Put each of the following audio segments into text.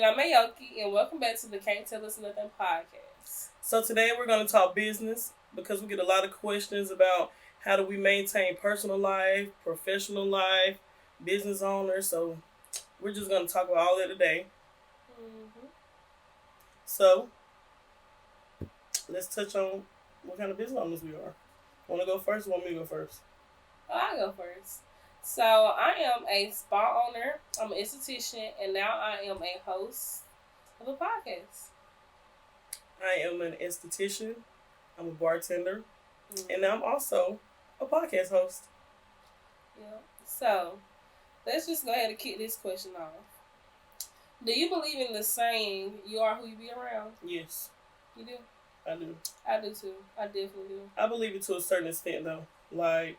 I'm Aoki, and welcome back to the Can't Tell Us Nothing podcast. So today we're going to talk business because we get a lot of questions about how do we maintain personal life, professional life, business owners. So we're just going to talk about all that today. Mm-hmm. So let's touch on what kind of business owners we are. Want to go first or want me to go first? Oh, I'll go first. So I am a spa owner, I'm an esthetician, and now I am a host of a podcast. I am an esthetician. I'm a bartender. And I'm also a podcast host. Yeah. So let's just go ahead and kick this question off. Do you believe in the saying, you are who you be around? Yes. You do? I do. I do too. I definitely do. I believe it to a certain extent though. Like,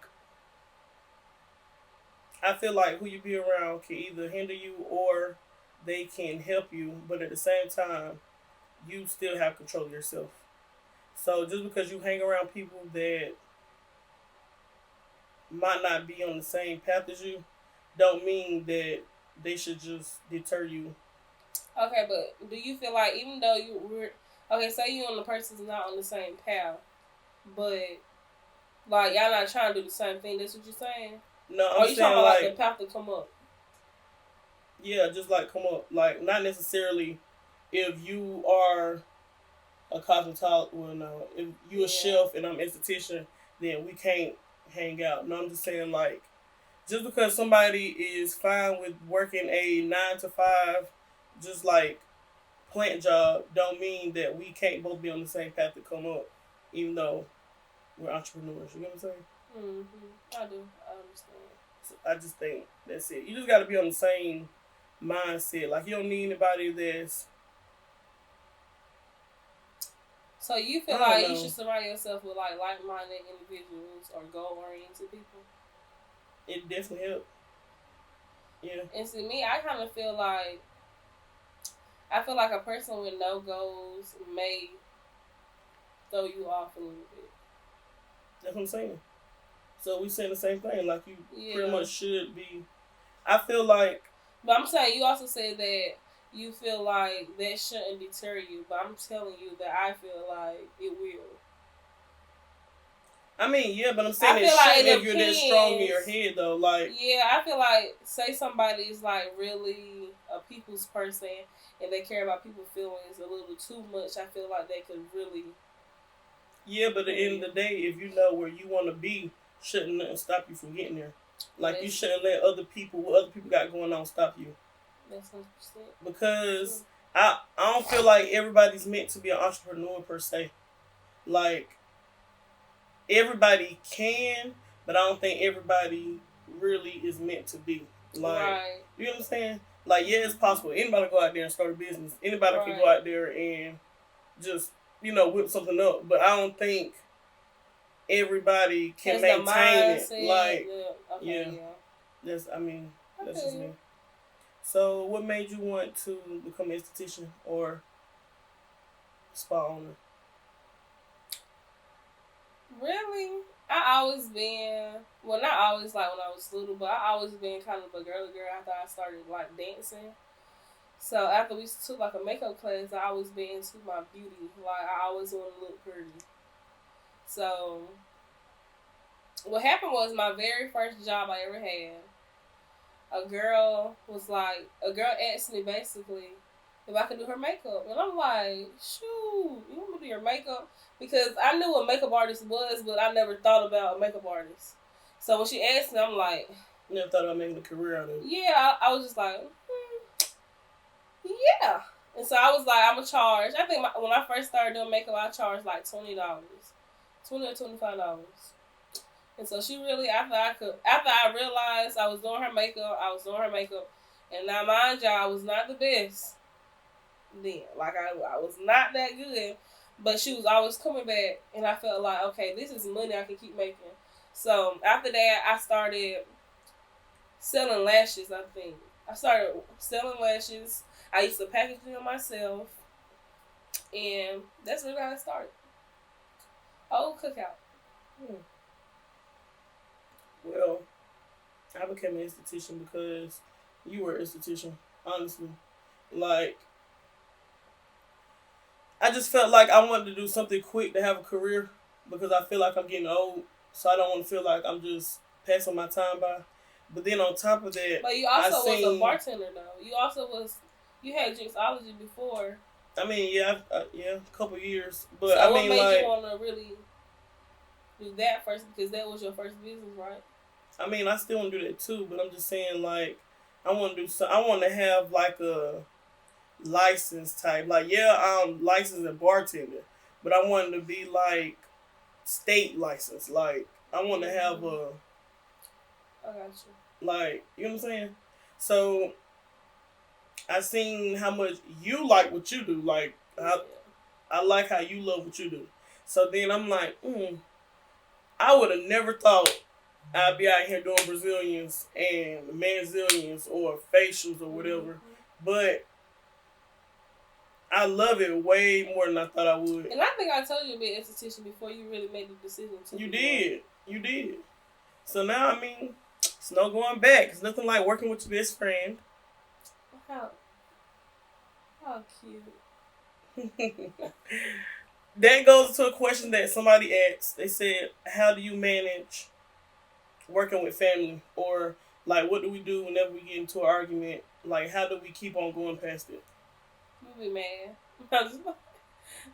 I feel like who you be around can either hinder you or they can help you, but at the same time, you still have control of yourself. So just because you hang around people that might not be on the same path as you, don't mean that they should just deter you. Okay, but do you feel like even though say you and the person's not on the same path, but like y'all not trying to do the same thing, that's what you're saying? No, I'm saying talking about like the path to come up. Yeah, just like come up. Like not necessarily if you are a cosmetologist, well no, if you a chef and I'm an esthetician, then we can't hang out. No, I'm just saying like just because somebody is fine with working a 9 to 5, just like plant job, don't mean that we can't both be on the same path to come up, even though we're entrepreneurs. You know what I'm saying? Mm-hmm. I do. I understand. So I just think that's it. You just got to be on the same mindset. Like you don't need anybody that's. So you feel like you should surround yourself with like-minded individuals or goal-oriented people? It definitely helps. Yeah. And to me, I kind of feel like a person with no goals may throw you off a little bit. That's what I'm saying. So we saying the same thing. Like you pretty much should be. I feel like. But I'm saying you also said that you feel like that shouldn't deter you. But I'm telling you that I feel like it will. I mean, yeah, but I'm saying it shouldn't if you're that strong in your head, though. Like, yeah, I feel like, say somebody is like really a people's person and they care about people's feelings a little too much. I feel like they could really. Yeah, but at the end of the day, if you know where you want to be, shouldn't nothing stop you from getting there. Like, you shouldn't let what other people got going on, stop you. That's 100%. Because I don't feel like everybody's meant to be an entrepreneur per se. Like. Everybody can, but I don't think everybody really is meant to be. Like, you understand? Like, yeah, it's possible. Anybody go out there and start a business. Anybody can go out there and just, whip something up. But I don't think everybody can maintain it. Like, that's just me. So, what made you want to become an esthetician or spa owner? Really? I always been, well, not always like when I was little, but I always been kind of a girly girl after I started like dancing. So after we took like a makeup class, I always been into my beauty. Like I always want to look pretty. So what happened was my very first job I ever had, a girl asked me basically if I could do her makeup. And I'm like, shoot, you want me to do your makeup? Because I knew what makeup artist was, but I never thought about a makeup artist. So when she asked me, I'm like... You never thought about making a career out of it? Yeah, I was just like, yeah. And so I was like, I'm going to charge. I think when I first started doing makeup, I charged like $20. $20 or $25. And so she really, after I realized I was doing her makeup, and now mind you, I was not the best then. Like, I was not that good, but she was always coming back, and I felt like, okay, this is money I can keep making. So, after that, I started selling lashes, I think. I started selling lashes. I used to package them myself, and that's really how it started. Old cookout. Well, I became an esthetician because you were an esthetician, honestly. Like, I just felt like I wanted to do something quick to have a career because I feel like I'm getting old, so I don't want to feel like I'm just passing my time by. But then on top of that, but you also was a bartender though. You had Drinkology before. I mean, yeah, a couple years. But so I mean, what made you want to really do that first? Because that was your first business, right? I mean, I still want to do that too, but I'm just saying, like, I want to do so. I want to have like a license type. Like, yeah, I'm licensed and bartender, but I wanted to be like state license. Like, I want to have a. I got you. Like, you know what I'm saying? So, I seen how much you like what you do. Like, I like how you love what you do. So then I'm like, I would have never thought I'd be out here doing Brazilians and Manzilians or facials or whatever. Mm-hmm. But I love it way more than I thought I would. And I think I told you to be an esthetician before you really made the decision to. You did. You did. So now, I mean, it's no going back. It's nothing like working with your best friend. How cute. That goes to a question that somebody asked. They said, how do you manage working with family? Or, like, what do we do whenever we get into an argument? Like, how do we keep on going past it? We be mad.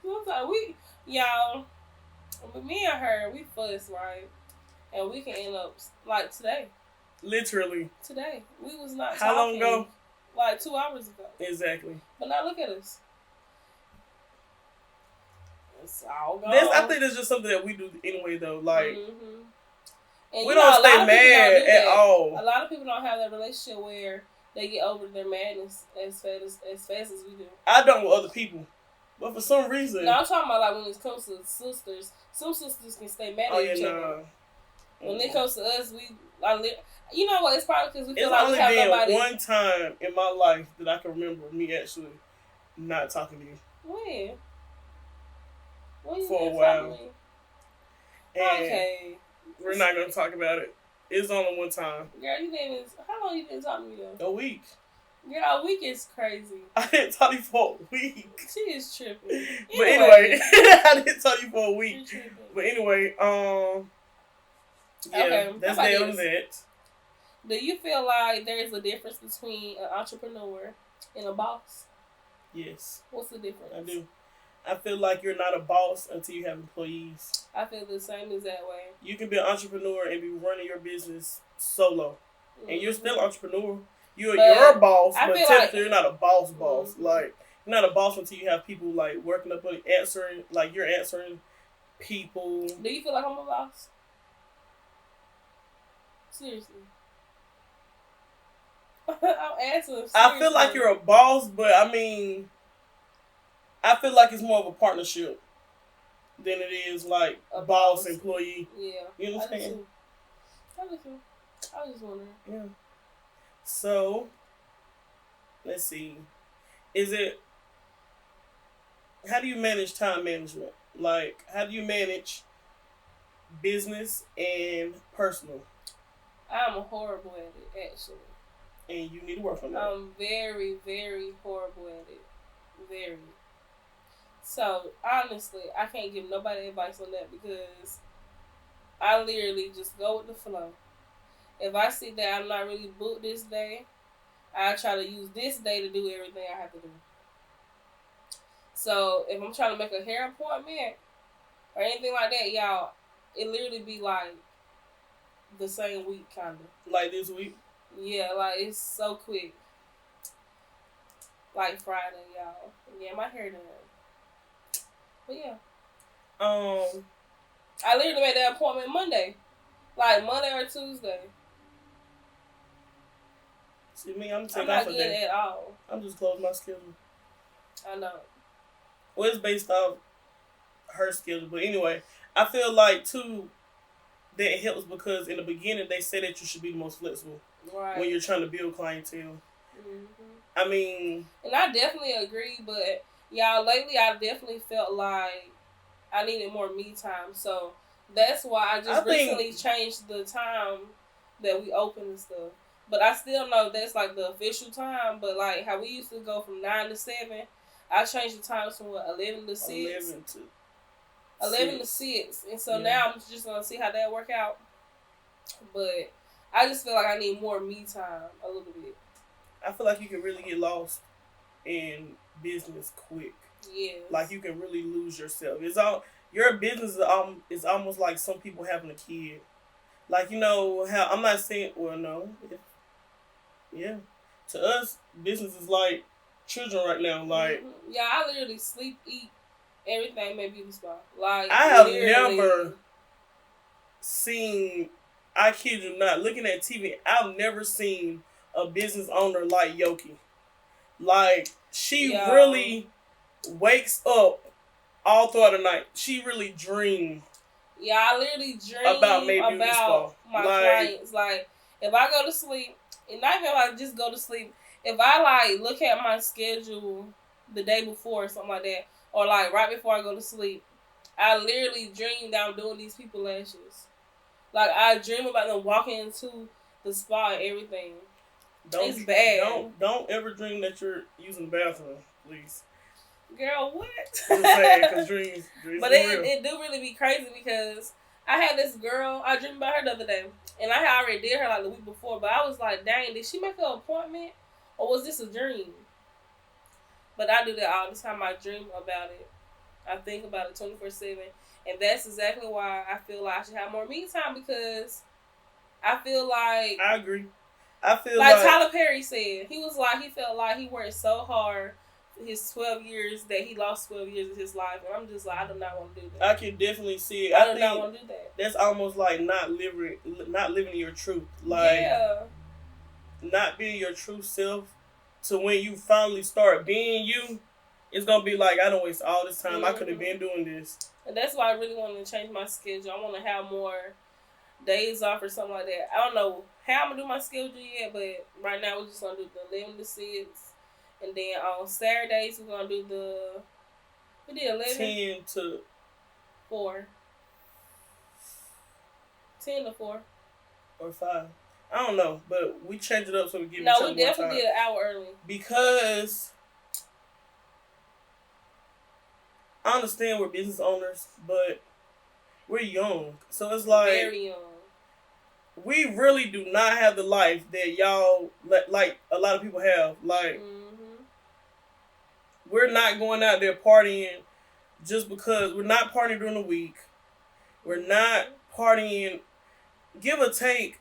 Sometimes y'all, me and her, we fuss, right? And we can end up, like, today. Literally. Today. We was not How talking, long ago? Like 2 hours ago. Exactly. But now look at us. It's all gone. I think that's just something that we do anyway, though. Like, and we don't stay mad at all. A lot of people don't have that relationship where they get over their madness as fast as we do. I don't with other people. But for some reason. No, I'm talking about like when it comes to sisters. Some sisters can stay mad at each other. When it comes to us, you know what? It's probably because we feel like we have nobody. It's only been one time in my life that I can remember me actually not talking to you. When? For a while. And okay. We're not going to talk about it. It's only one time. Girl, how long you didn't talk to me though? A week. Girl, a week is crazy. I didn't talk to you for a week. She is tripping. But anyway, I didn't talk to you for a week. But anyway, yeah, okay, that's that on that. Do you feel like there is a difference between an entrepreneur and a boss? Yes. What's the difference? I do. I feel like you're not a boss until you have employees. I feel the same as that way. You can be an entrepreneur and be running your business solo. Mm-hmm. And you're still an entrepreneur. You're a boss, but technically you're not a boss. Mm-hmm. Like, you're not a boss until you have people, like, working up on answering, like, you're answering people. Do you feel like I'm a boss? Seriously. I'm asking seriously. I feel like you're a boss, but, I mean, I feel like it's more of a partnership than it is, like, a boss employee. Yeah. You know what I'm saying? I was just wondering. Yeah. So, let's see. How do you manage time management? Like, how do you manage business and personal? I'm horrible at it, actually. And you need to work on that. I'm very, very horrible at it. Very. So, honestly, I can't give nobody advice on that because I literally just go with the flow. If I see that I'm not really booked this day, I try to use this day to do everything I have to do. So, if I'm trying to make a hair appointment or anything like that, y'all, it literally be like the same week, kind of. Like this week? Yeah, like it's so quick. Like Friday, y'all. Yeah, my hair done. But yeah. I literally made that appointment Monday. Like Monday or Tuesday. See me, I'm not good at all. I'm just closing my schedule. I know. Well, it's based off her schedule. But anyway, I feel like, too, that it helps because in the beginning, they say that you should be the most flexible. Right. When you're trying to build clientele. Mm-hmm. I mean... And I definitely agree, but, y'all, lately I definitely felt like I needed more me time. So, that's why I recently changed the time that we open and stuff. But I still know that's like the official time. But like how we used to go from 9 to 7, I changed the times from 11 to 6. 11 to 6. And so now I'm just going to see how that work out. But I just feel like I need more me time a little bit. I feel like you can really get lost in business quick. Yeah. Like you can really lose yourself. Your business is almost like some people having a kid. Like, you know, how I'm not saying, well, no. Yeah. To us, business is like children right now. Like, yeah, I literally sleep, eat, everything may beauty spa. Like, I have never seen, I kid you not, looking at TV, I've never seen a business owner like Yoki. Like, she really wakes up all throughout the night. She really dreams. Yeah, I literally dream about my clients. Like, if I go to sleep, and not even like just go to sleep, if I like look at my schedule the day before or something like that, or like right before I go to sleep, I literally dream that I'm doing these people lashes. Like, I dream about them walking into the spa and everything. It's bad. Don't ever dream that you're using the bathroom, please. Girl, what? Just saying, because dreams but it do really be crazy because I had this girl, I dreamed about her the other day, and I had already did her like the week before, but I was like, dang, did she make an appointment, or was this a dream? But I do that all the time. I dream about it. I think about it 24/7, and that's exactly why I feel like I should have more me time, because I feel like... I agree. I feel like Tyler Perry said, he felt like he worked so hard his 12 years that he lost 12 years of his life, and I'm just like, I do not want to do that. I can definitely see it. I do not want to do that. That's almost like not living your truth. Like, not being your true self. To when you finally start being you, it's gonna be like, I don't waste all this time. I could have been doing this. And that's why I really want to change my schedule. I want to have more days off or something like that. I don't know how I'm gonna do my schedule yet, but right now we're just gonna do the 11 to 6. And then on Saturdays, we're going to do we did 11? 10 to 4. 10 to 4. Or 5. I don't know, but we changed it up so we give each other more time. No, we definitely did an hour early. Because I understand we're business owners, but we're young. So it's like... Very young. We really do not have the life that y'all, like a lot of people have. Like... We're not going out there partying just because we're not partying during the week. We're not partying, give or take.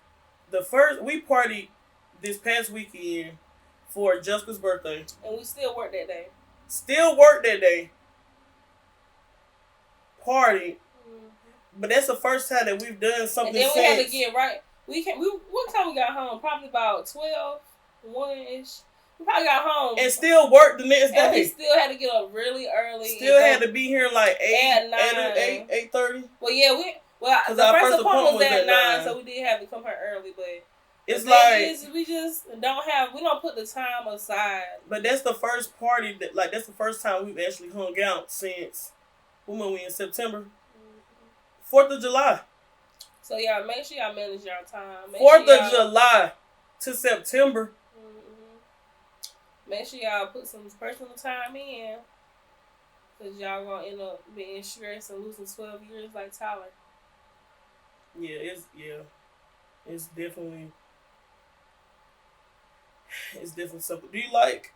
We partied this past weekend for Jessica's birthday. And we still work that day. Party. But that's the first time that we've done something. And then we had to get right. What time we got home? Probably about 12, 1-ish. We probably got home. And still worked the next day. And we still had to get up really early. Still had to be here like 8:30. Well, yeah, the first appointment was at 9, so we did have to come here early, but it's like we just we don't put the time aside. But that's the first party that's the first time we've actually hung out since when were we in September? 4th of July. So yeah, make sure y'all manage your time. 4th of July to September. Make sure y'all put some personal time in, because y'all going to end up being stressed and losing 12 years like Tyler. It's definitely something. Do you like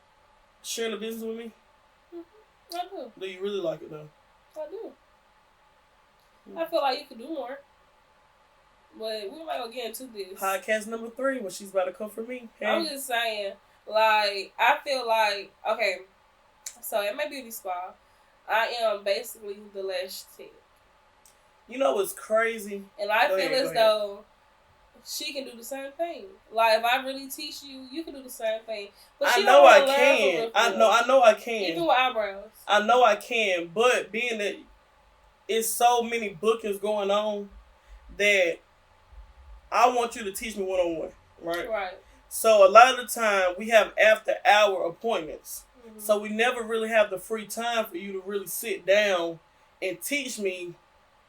sharing the business with me? I do. Do you really like it though? I do. I feel like you could do more. But we're not going to get into this. Podcast number 3 when she's about to come for me. Hey. I'm just saying, like, I feel like, okay, so at my beauty spa, I am basically the lash tech. You know what's crazy? And I feel as though she can do the same thing. Like, if I really teach you, you can do the same thing. But I know I can. I know I can. Even with eyebrows. I know I can, but being that it's so many bookings going on that I want you to teach me one-on-one, right? Right. So a lot of the time we have after-hour appointments. Mm-hmm. So we never really have the free time for you to really sit down and teach me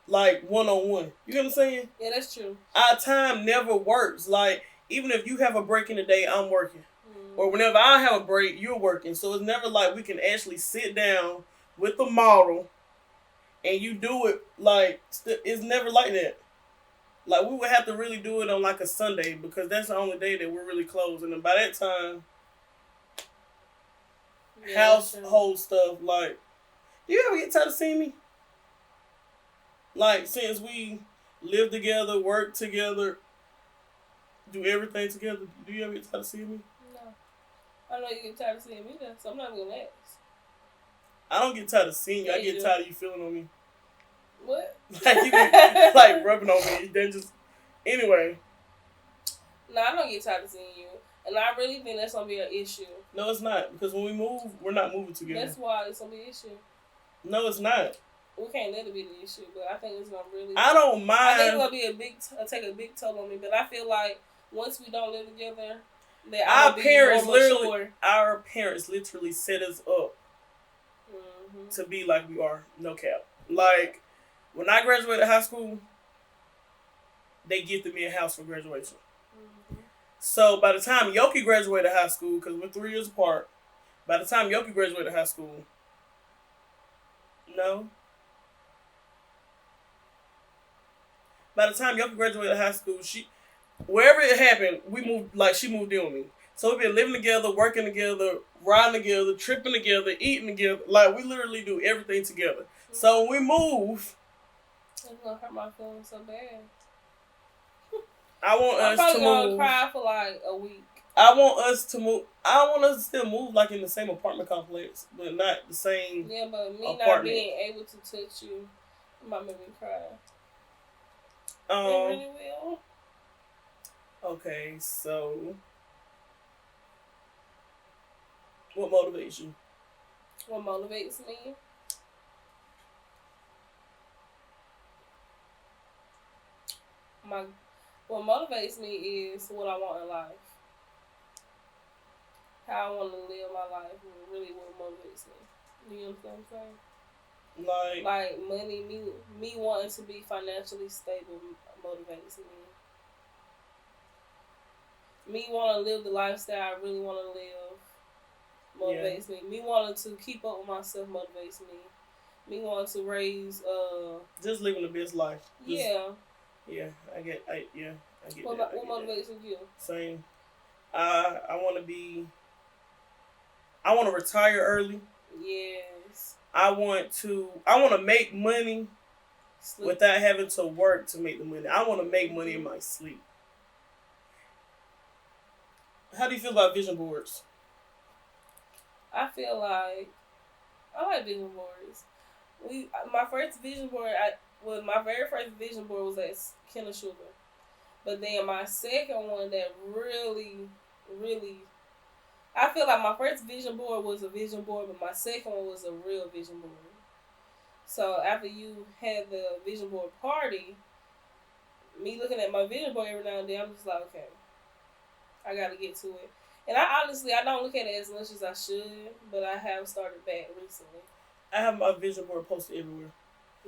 like one-on-one. You know what I'm saying? Yeah, that's true. Our time never works. Like, even if you have a break in the day, I'm working. Mm-hmm. Or whenever I have a break, you're working. So it's never like we can actually sit down with the model and you do it like, it's never like that. Like, we would have to really do it on like a Sunday because that's the only day that we're really closed. And then by that time, household stuff, like, do you ever get tired of seeing me? Like, since we live together, work together, do everything together, do you ever get tired of seeing me? No. I know you get tired of seeing me, so I'm not going to ask. I don't get tired of seeing you. I get tired of you feeling on me. What? Like, you be, like, rubbing on me. Then just... Anyway. No, I don't get tired of seeing you. And I really think that's going to be an issue. No, it's not. Because when we move, we're not moving together. That's why it's going to be an issue. No, it's not. We can't let it be the issue, but I think it's going to really... I don't mind. I think it's going to be take a big toll on me, but I feel like once we don't live together, that our parents literally set us up to be like we are. No cap. Like, when I graduated high school, they gifted me a house for graduation. So by the time Yoki graduated high school, because we're 3 years apart, by the time Yoki graduated high school, by the time Yoki graduated high school, wherever it happened, we moved, like, she moved in with me. So we've been living together, working together, riding together, tripping together, eating together. Like, we literally do everything together. So when we move... It's going to hurt my feelings so bad. I want us to move. I'm probably going to cry for like a week. I want us to move. I want us to still move like in the same apartment complex, but not the same. Yeah, but me apartment. Not being able to touch you, it might make me cry. It really will. Okay, so what motivates you? What motivates me? What motivates me is what I want in life. How I want to live my life is really what motivates me. You know what I'm saying? Like money, me wanting to be financially stable motivates me. Me wanting to live the lifestyle I really want to live motivates me. Me wanting to keep up with myself motivates me. Me wanting to raise just living the best life. Yeah, I get what that. What motivates you? Same. I want to retire early. Yes. I want to make money without having to work to make the money. I want to make money in my sleep. How do you feel about vision boards? I feel like I like vision boards. My first vision board, my very first vision board was at Kenner Sugar. But then my second one that really, really, I feel like my first vision board was a vision board, but my second one was a real vision board. So after you had the vision board party, me looking at my vision board every now and then, I'm just like, okay, I got to get to it. And I don't look at it as much as I should, but I have started back recently. I have my vision board posted everywhere.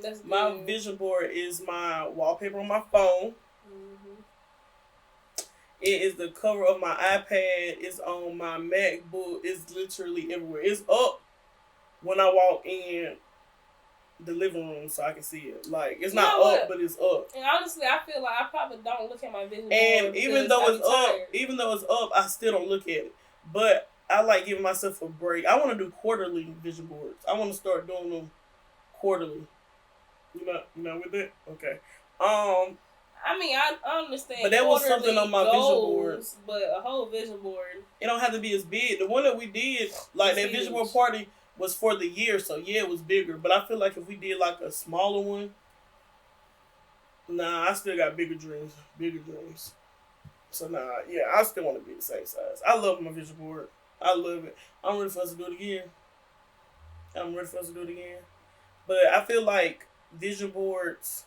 That's good. My vision board is my wallpaper on my phone. Mm-hmm. It is the cover of my iPad. It's on my MacBook. It's literally everywhere. It's up when I walk in the living room so I can see it. Like, it's not up, but it's up. And honestly, I feel like I probably don't look at my vision board. And even though it's up, I still don't look at it. But I like giving myself a break. I want to do quarterly vision boards. I want to start doing them quarterly. You know with it? Okay. I mean, I understand. But that was something on my vision board. But a whole vision board. It don't have to be as big. The one that we did, like that vision board party, was for the year, so yeah, it was bigger. But I feel like if we did like a smaller one, I still got bigger dreams. So I still want to be the same size. I love my vision board. I love it. I'm ready for us to do it again. But I feel like vision boards,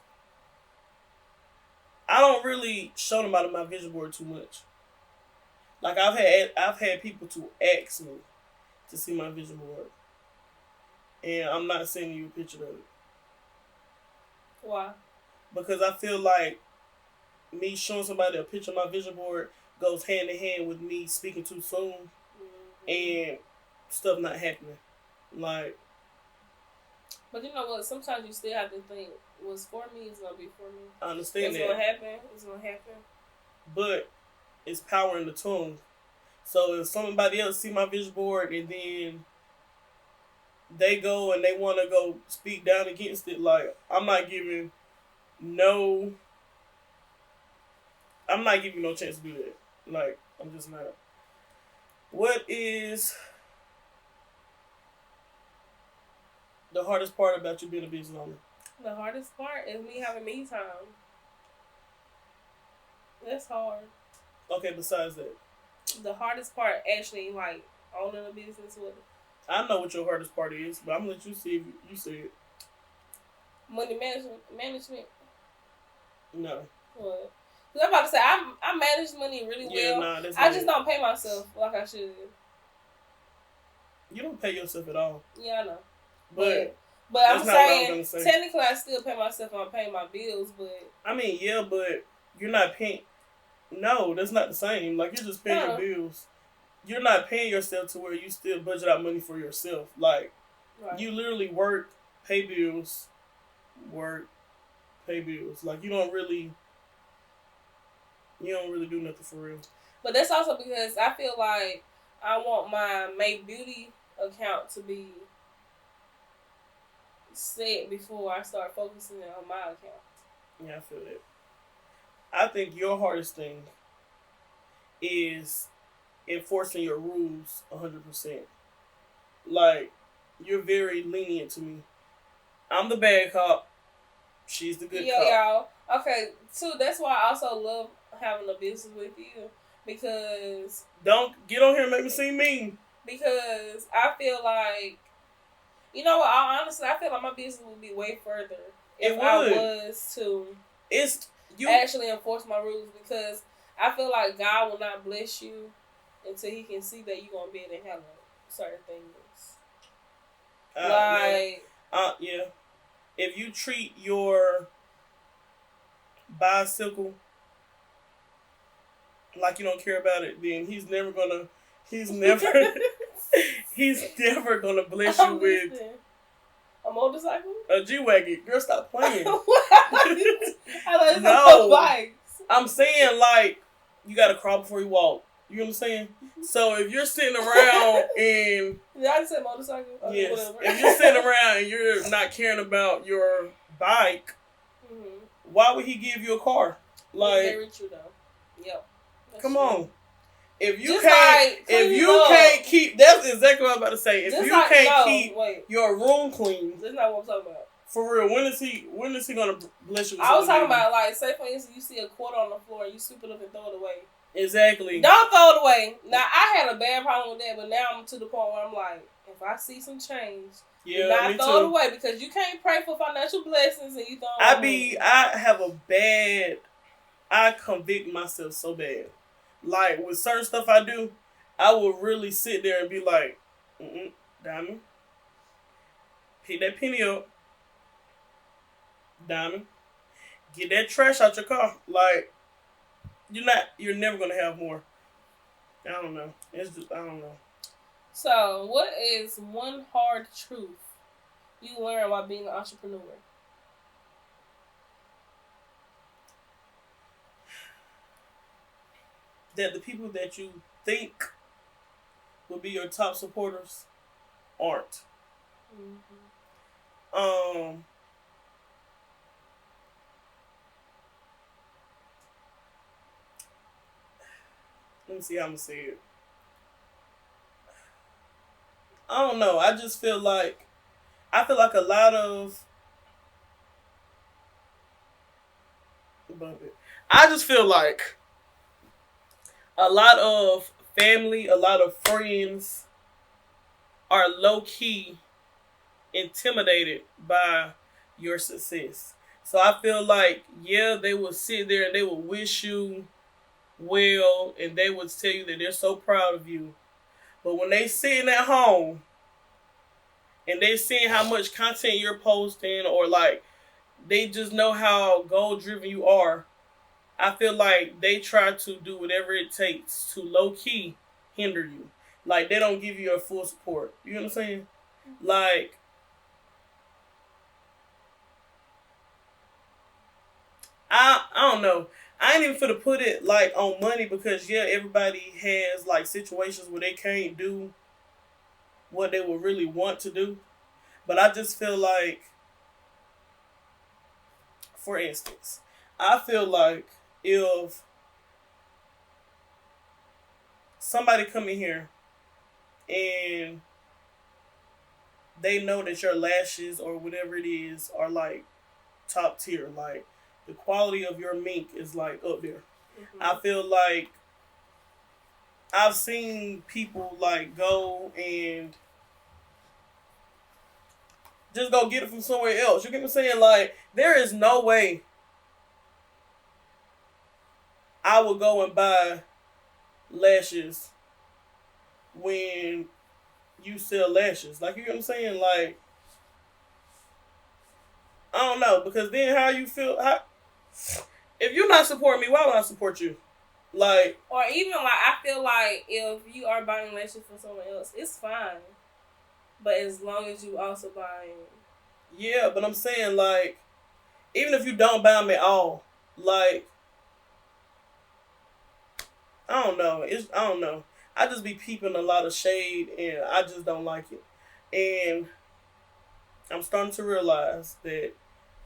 I don't really show them out of my vision board too much. Like I've had people to ask me to see my vision board, and I'm not sending you a picture of it. Why? Because I feel like me showing somebody a picture of my vision board goes hand in hand with me speaking too soon. and stuff not happening. Like, but you know what? Sometimes you still have to think, what's for me is gonna be for me. I understand that. What's gonna happen is gonna happen. But it's power in the tongue. So if somebody else see my vision board and then they go and they want to go speak down against it, like, I'm not giving no chance to do that. Like, I'm just not. What is the hardest part about you being a business owner? The hardest part is me having me time. That's hard. Okay, besides that. The hardest part actually, like, owning a business with it. I know what your hardest part is, but I'm going to let you see if you say it. Money management? No. What? Because I'm about to say, I manage money really well. Nah, I just don't pay myself like I should. You don't pay yourself at all. Yeah, I know. But I'm saying, technically I still pay myself when I'm paying my bills, but... I mean, yeah, but you're not paying... No, that's not the same. Like, you're just paying your bills. You're not paying yourself to where you still budget out money for yourself. Like, you literally work, pay bills, work, pay bills. Like, you don't really do nothing for real. But that's also because I feel like I want my Make Beauty account to be set before I start focusing on my account. Yeah, I feel that. I think your hardest thing is enforcing your rules 100%. Like, you're very lenient to me. I'm the bad cop. She's the good cop. Y'all. Okay, too, that's why I also love having a business with you. Because... Don't get on here and make me seem mean. Because I feel like... You know what? I feel like my business would be way further if I was to actually enforce my rules. Because I feel like God will not bless you until He can see that you're going to be able to handle certain things. Yeah. If you treat your bicycle like you don't care about it, then he's never gonna bless you with a motorcycle, a G-Wagon. Girl, stop playing. I no, bikes. I'm saying, like, you gotta crawl before you walk. You understand? So if you're sitting around and... Did I just say motorcycle? Yes. Whatever. If you're sitting around and you're not caring about your bike, why would he give you a car? Like, very true though. Yep. Come on. If you can't keep... That's exactly what I was about to say. If you can't keep your room clean... That's not what I'm talking about. For real, when is he gonna bless you with I was talking about, like, say for instance, you see a quarter on the floor and you sweep it up and throw it away. Exactly. Don't throw it away. Now, I had a bad problem with that, but now I'm to the point where I'm like, if I see some change, not throw it away, because you can't pray for financial blessings and you throw it away. I convict myself so bad. Like, with certain stuff I do, I will really sit there and be like, Diamond, pick that penny up. Diamond, get that trash out your car. Like, you're never gonna have more. I don't know. I don't know. So, what is one hard truth you learned while being an entrepreneur? That the people that you think will be your top supporters aren't. Let me see how I'm gonna say it. I don't know. I feel like a lot of... I just feel like a lot of family, a lot of friends are low-key intimidated by your success. So I feel like, yeah, they will sit there and they will wish you well, and they would tell you that they're so proud of you. But when they sitting at home and they seeing how much content you're posting, or like they just know how goal driven you are, I feel like they try to do whatever it takes to low key hinder you. Like, they don't give you your full support. You know what I'm saying? Like, I don't know. I ain't even finna put it, like, on money because, yeah, everybody has, like, situations where they can't do what they would really want to do. But I just feel like, for instance, I feel like if somebody come in here and they know that your lashes or whatever it is are like top tier, like the quality of your mink is like up there. I feel like I've seen people like go and just go get it from somewhere else. You get what I'm saying? Like, there is no way I would go and buy lashes when you sell lashes. Like, you get what I'm saying? Like, I don't know, because then how you feel? If you're not supporting me, why would I support you? Like, or even like, I feel like if you are buying lashes from someone else, it's fine. But as long as you also buying. Yeah, but I'm saying, like, even if you don't buy them at all, like, I don't know. I don't know. I just be peeping a lot of shade, and I just don't like it. And I'm starting to realize that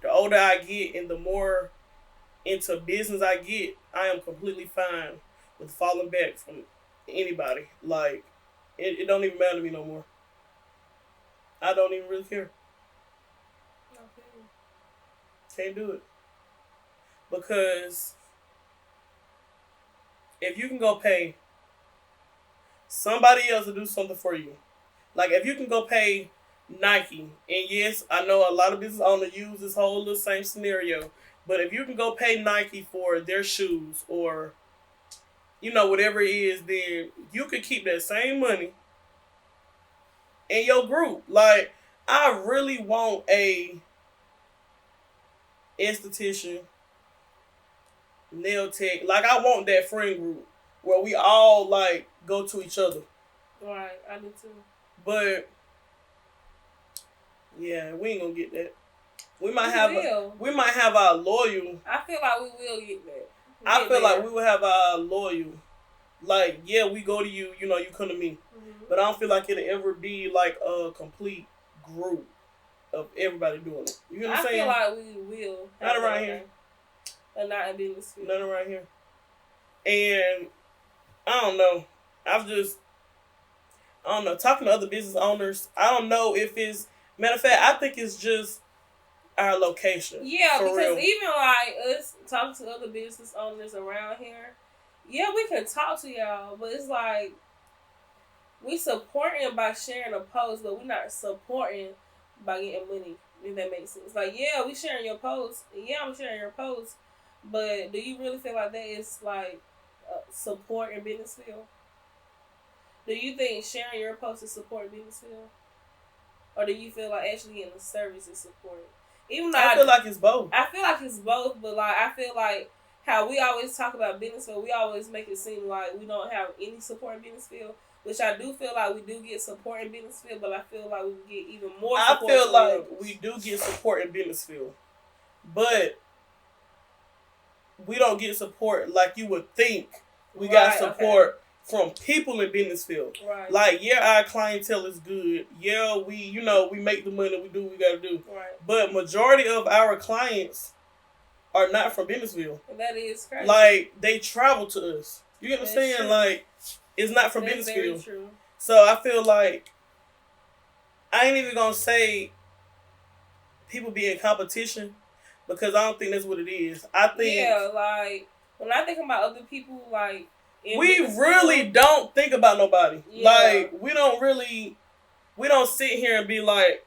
the older I get and the more into business I get, I am completely fine with falling back from anybody. Like, it don't even matter to me no more. I don't even really care. Okay. Can't do it. Because if you can go pay somebody else to do something for you, like if you can go pay Nike, and yes, I know a lot of business owners use this whole little same scenario, but if you can go pay Nike for their shoes or, you know, whatever it is, then you could keep that same money in your group. Like, I really want a esthetician, nail tech. Like, I want that friend group where we all, like, go to each other. Right, I do too. But yeah, we ain't gonna get that. We might have our loyal. I feel like we will get that. I feel like we will have our loyal. Like, yeah, we go to you, you know, you come to me. But I don't feel like it'll ever be like a complete group of everybody doing it. You know what I'm saying? I feel like we will. Not around here. But not in business field. Not around here. And I don't know. I don't know. Talking to other business owners, I don't know if it's, matter of fact, I think it's just our location. Yeah, because real. Even like us talking to other business owners around here, yeah, we can talk to y'all, but it's like we supporting by sharing a post, but we're not supporting by getting money. If that makes sense. Like, yeah, we sharing your post. Yeah, I'm sharing your post, but do you really feel like that is like support in business field? Do you think sharing your post is support in business field, or do you feel like actually getting the service is support? Even though I feel like it's both. I feel like it's both, but like I feel like how we always talk about business field, we always make it seem like we don't have any support in business field, which I do feel like we do get support in business field, but I feel like we get even more support. I feel like we do get support in business field, but we don't get support like you would think. We got support from people in business field. Right. Like, yeah, our clientele is good. Yeah, we make the money, we do what we gotta do. Right. But majority of our clients are not from business field. And that is crazy. Like, they travel to us. You get what I'm saying? True. Like, it's not from business field. True. So I feel like I ain't even gonna say people be in competition, because I don't think that's what it is. I think like when I think about other people, like we really don't think about nobody. Yeah. Like, we don't sit here and be like,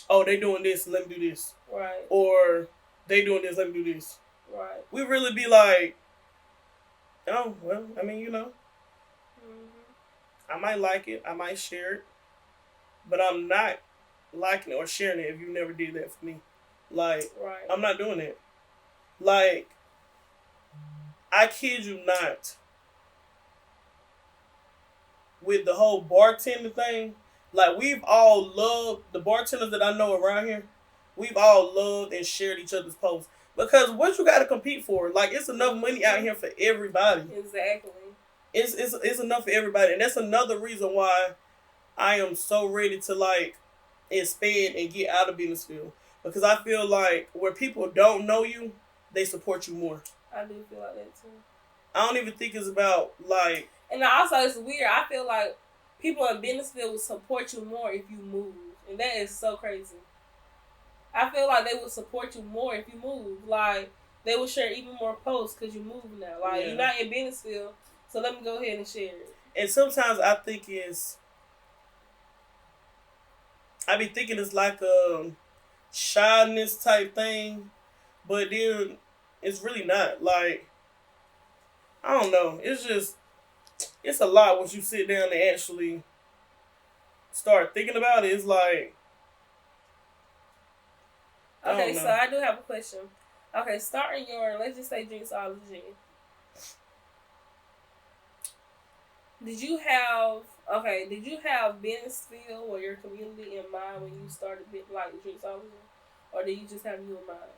oh, they doing this, let me do this. Right. Or they doing this, let me do this. Right. We really be like, oh, well, I mean, you know. I might like it, I might share it, but I'm not liking it or sharing it if you never did that for me. Like, right. I'm not doing it. Like, I kid you not. with the whole bartender thing. Like, we've all loved the bartenders that I know around here. We've all loved and shared each other's posts. Because what you got to compete for? Like, it's enough money out here for everybody. Exactly. It's enough for everybody. And that's another reason why I am so ready to, like, expand and get out of Businessville. Because I feel like where people don't know you, they support you more. I do feel like that, too. I don't even think it's about, like... And also, it's weird. I feel like people in Businessville would support you more if you move. And that is so crazy. I feel like they would support you more if you move. Like, they would share even more posts because you move now. Like, you're not in Businessville, so let me go ahead and share it. And sometimes I think I be thinking it's like a shyness type thing, but then it's really not. Like, I don't know. It's a lot once you sit down and actually start thinking about it. It's like... Okay, so I do have a question. Okay, starting your, let's just say Drinksology. Did you have Businessville or your community in mind when you started like Drinksology? Or did you just have you in mind?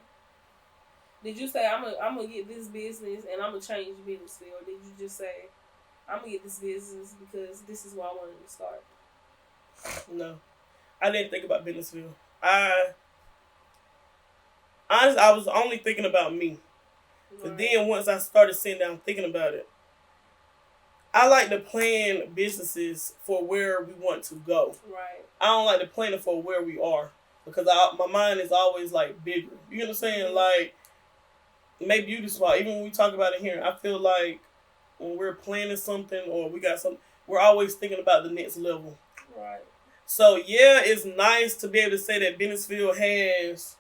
Did you say, I'm gonna get this business and I'm gonna change Businessville? Or did you just say, I'm gonna get this business because this is what I wanted to start? No. I didn't think about Businessville. Honestly, I was only thinking about me. Right. But then once I started sitting down thinking about it, I like to plan businesses for where we want to go. Right. I don't like to plan it for where we are because my mind is always like bigger. You know what I'm saying? Mm-hmm. Like, maybe beauty spot. Even when we talk about it here, I feel like when we're planning something or we got something, we're always thinking about the next level. Right. So yeah, it's nice to be able to say that Businessville has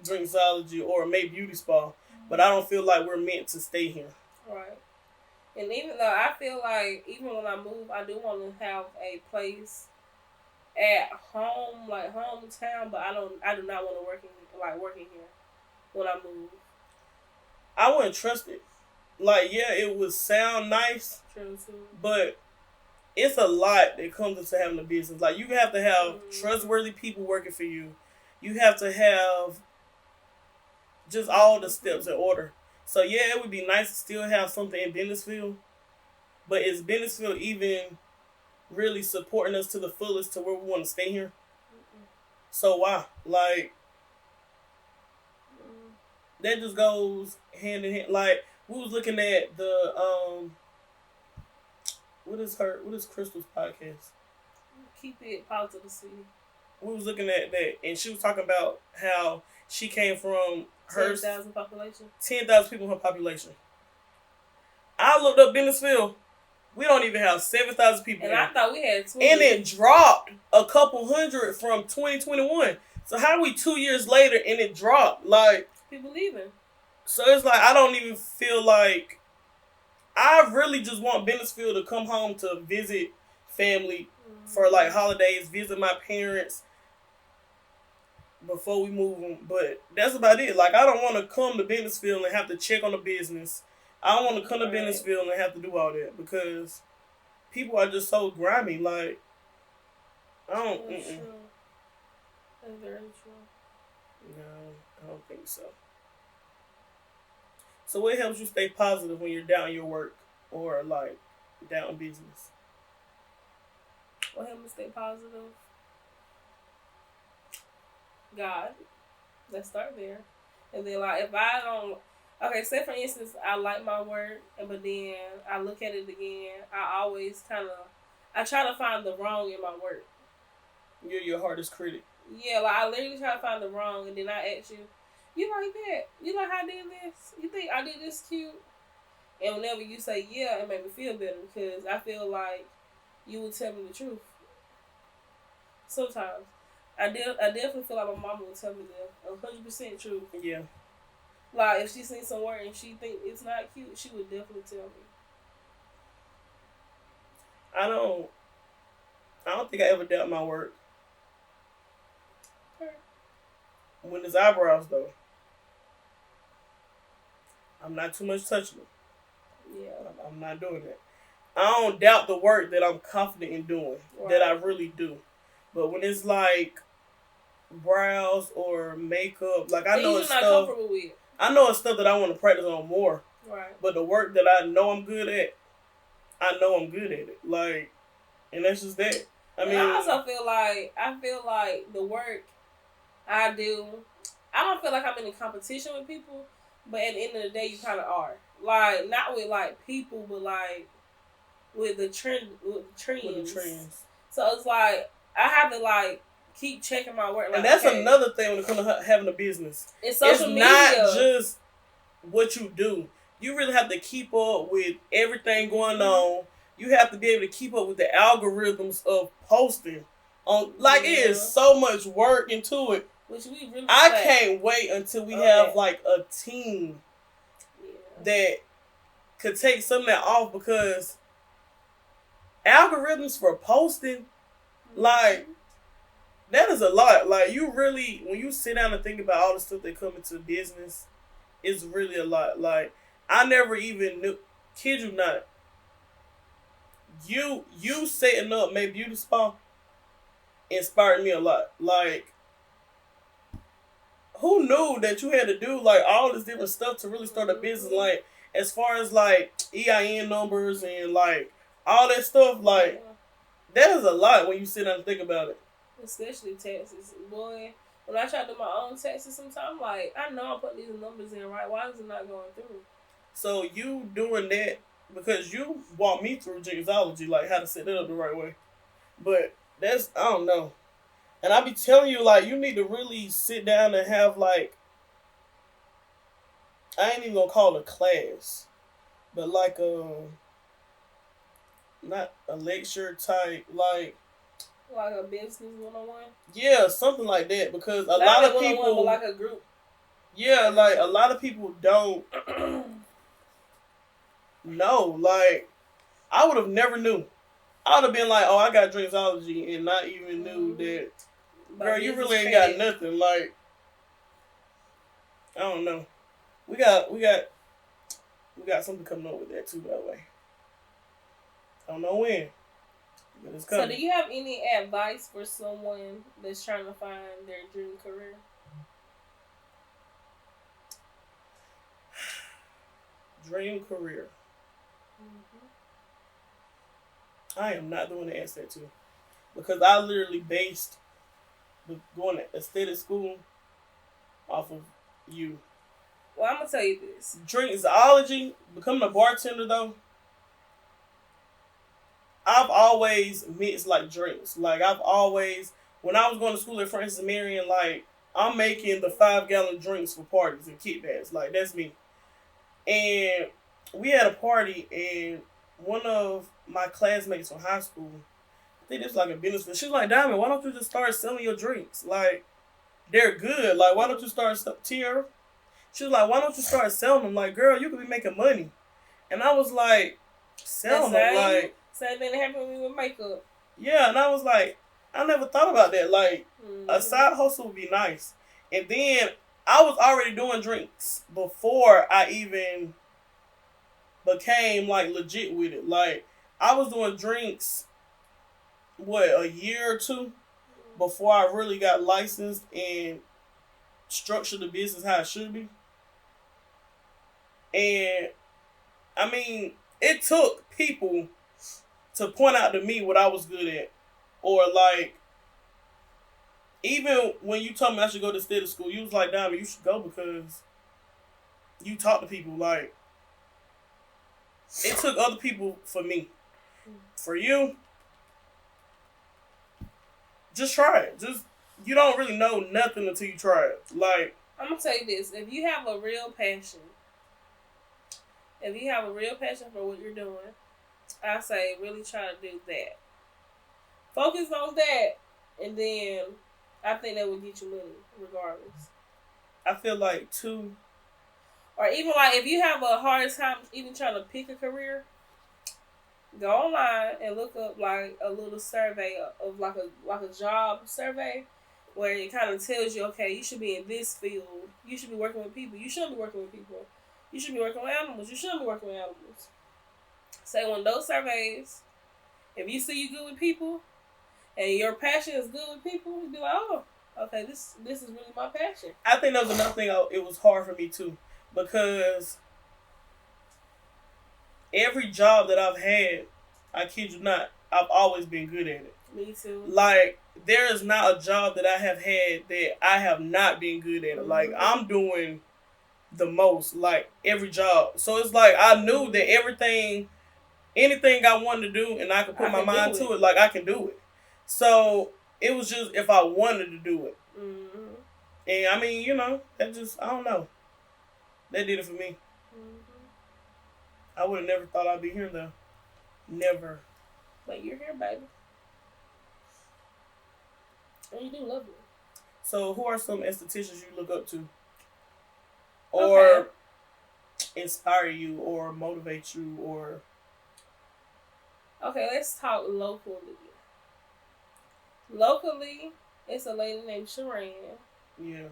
Drinksology or May Beauty Spa, but I don't feel like we're meant to stay here. Right. And even though I feel like even when I move, I do want to have a place at home, like hometown, but I do not want to working here when I move. I wouldn't trust it. Like, yeah, it would sound nice, true too, but it's a lot that comes into having a business. Like, you have to have trustworthy people working for you. You have to have just all the steps in order. So, yeah, it would be nice to still have something in Businessville. But is Businessville even really supporting us to the fullest to where we want to stay here? Mm-mm. So, why? Like, that just goes hand in hand. Like, we was looking at the, what is Crystal's podcast? Keep it positive, sweetie. We was looking at that, and she was talking about how she came from her 10,000 population. 10,000 people in her population. I looked up Businessville. We don't even have 7,000 people. And I thought we had 20. And it dropped a couple hundred from 2021. So how are we 2 years later and it dropped? Like, people leaving. So it's like I don't even feel like I really just want Businessville to come home to visit family for like holidays, visit my parents before we move them. But that's about it. Like, I don't want to come to Businessville and have to check on the business. I don't want to come to Businessville and have to do all that because people are just so grimy. Like, I don't. That's true. That's very true. No, I don't think so. So what helps you stay positive when you're down your work or like down business? What helps me stay positive? God. Let's start there. And then like if I don't, okay, say for instance I like my work, but then I look at it again, I try to find the wrong in my work. You're your hardest critic. Yeah, like I literally try to find the wrong, and then I ask you, you like that? You like how I did this? You think I did this cute? And whenever you say yeah, it made me feel better because I feel like you would tell me the truth. Sometimes. I definitely feel like my mama would tell me the 100% truth. Yeah. Like if she seen some work and she think it's not cute, she would definitely tell me. I don't think I ever doubt my work. Okay. When it's eyebrows though, I'm not too much touching them. Yeah. I'm not doing that. I don't doubt the work that I'm confident in doing, that I really do. But when it's like brows or makeup, like I know it's stuff. I know it's stuff that I want to practice on more. Right. But the work that I know I'm good at, I know I'm good at it. Like, and that's just that. I also feel like the work I do, I don't feel like I'm in a competition with people, but at the end of the day, you kind of are. Like, not with like people, but like with the trends. So it's like I have to like keep checking my work. Like, and that's another thing when it comes to having a business. It's social media. It's not just what you do. You really have to keep up with everything going on. You have to be able to keep up with the algorithms of posting. It is so much work into it. Which we really can't wait until we have like a team that could take some of that off, because algorithms for posting, like, that is a lot. Like, you really, when you sit down and think about all the stuff that come into business, it's really a lot. Like, I never even knew, kid you not, you setting up May Beauty Spa inspired me a lot. Like, who knew that you had to do like all this different stuff to really start a business? Like, as far as like EIN numbers and like all that stuff, like that is a lot when you sit down and think about it. Especially taxes, boy. When I try to do my own taxes, sometimes like I know I put these numbers in right. Why is it not going through? So you doing that because you walked me through Jinxology, like how to set it up the right way. But that's, I don't know. And I be telling you, like, you need to really sit down and have, like, I ain't even gonna call it a class, but like not a lecture type, like a business 101. Yeah, something like that, because a lot of people, but like a group. Yeah, like a lot of people don't know. Like, I would have never knew. I would have been like, oh, I got Drinkology, and not even knew that. Girl, you really ain't got nothing. Like, I don't know. We got something coming up with that too, by the way. I don't know when, but it's coming. So, do you have any advice for someone that's trying to find their dream career? Dream career. I am not the one to answer that to, because I literally based going to aesthetic school off of you. Well, I'm gonna tell you this. Drinkology, becoming a bartender though, I've always mixed like drinks. Like, I've always, when I was going to school at Francis Marion, like, I'm making the 5-gallon drinks for parties and kickbacks. Like, that's me. And we had a party, and one of my classmates from high school, I think this was like a business, she was like, Diamond, why don't you just start selling your drinks? Like, they're good. Like, why don't you start Tier? She was like, why don't you start selling them? Like, girl, you could be making money. And I was like, selling them? Like, same thing that happened with me with makeup. Yeah, and I was like, I never thought about that. Like, a side hustle would be nice. And then I was already doing drinks before I even became like legit with it. Like, I was doing drinks, a year or two before I really got licensed and structured the business how it should be. And I mean, it took people to point out to me what I was good at. Or like, even when you told me I should go to aesthetic school, you was like, Diamond, you should go because you talk to people. Like, it took other people for me. For you, just try it. You don't really know nothing until you try it. Like, I'm going to tell you this. If you have a real passion for what you're doing, I say really try to do that. Focus on that, and then I think that will get you money regardless. I feel like too. Or even like if you have a hard time even trying to pick a career, go online and look up like a little survey of like a job survey where it kind of tells you, okay, you should be in this field. You should be working with people. You shouldn't be working with people. You should be working with animals. You shouldn't be working with animals. Say one of those surveys, if you see you good with people, and your passion is good with people, you'd be like, oh, okay, this is really my passion. I think that was another thing. It was hard for me too, because every job that I've had, I kid you not, I've always been good at it. Me too. Like, there is not a job that I have had that I have not been good at it. Like, I'm doing the most, like, every job. So it's like, I knew that anything I wanted to do and I could put my mind to it, like, I can do it. So it was just if I wanted to do it. Mm-hmm. And I mean, you know, that just, I don't know. That did it for me. Mm-hmm. I would have never thought I'd be here though. Never. But you're here, baby. And you do love it. So who are some estheticians you look up to? Or inspire you or motivate you or... Okay, let's talk locally. Locally, it's a lady named Sharon. Yeah.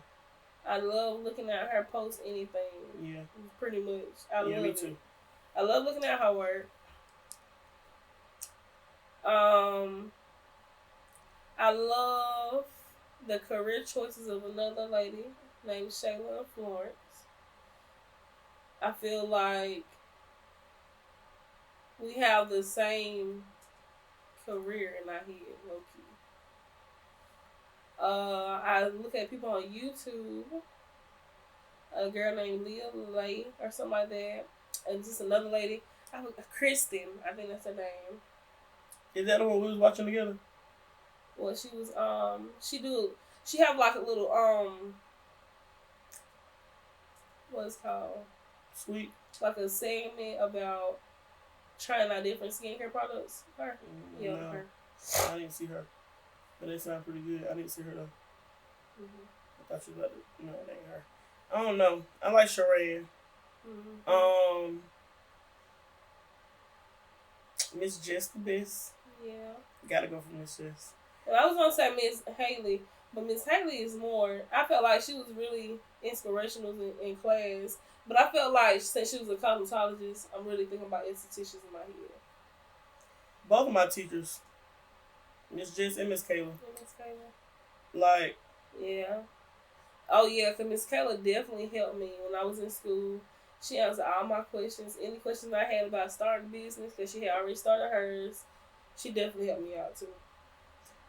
I love looking at her post anything. Yeah. Pretty much. I love me too. I love looking at her work. I love the career choices of another lady named Shayla Florence. I feel like we have the same career in our head, low key. I look at people on YouTube. A girl named Leah Lay or something like that, and just another lady, Kristen. I think that's her name. Is that the one we was watching together? Well, she was she have like a little what's it called? Sweet. Like a segment about trying out different skincare products. Her. Yeah, no, her. I didn't see her. But they sound pretty good. I didn't see her though. Mm-hmm. I thought she was about to, no, it ain't her. I don't know. I like Sharon. Mm-hmm. Miss Jess the best. Yeah. Gotta go for Miss Jess. And I was gonna say Miss Haley, but Miss Haley is more. I felt like she was really inspirational in class. But I felt like since she was a cosmetologist, I'm really thinking about estheticians in my head. Both of my teachers, Miss Jess and Miss Kayla. Miss Kayla. Like. Yeah. Oh yeah, because Miss Kayla definitely helped me when I was in school. She answered all my questions. Any questions I had about starting a business, because she had already started hers, she definitely helped me out too.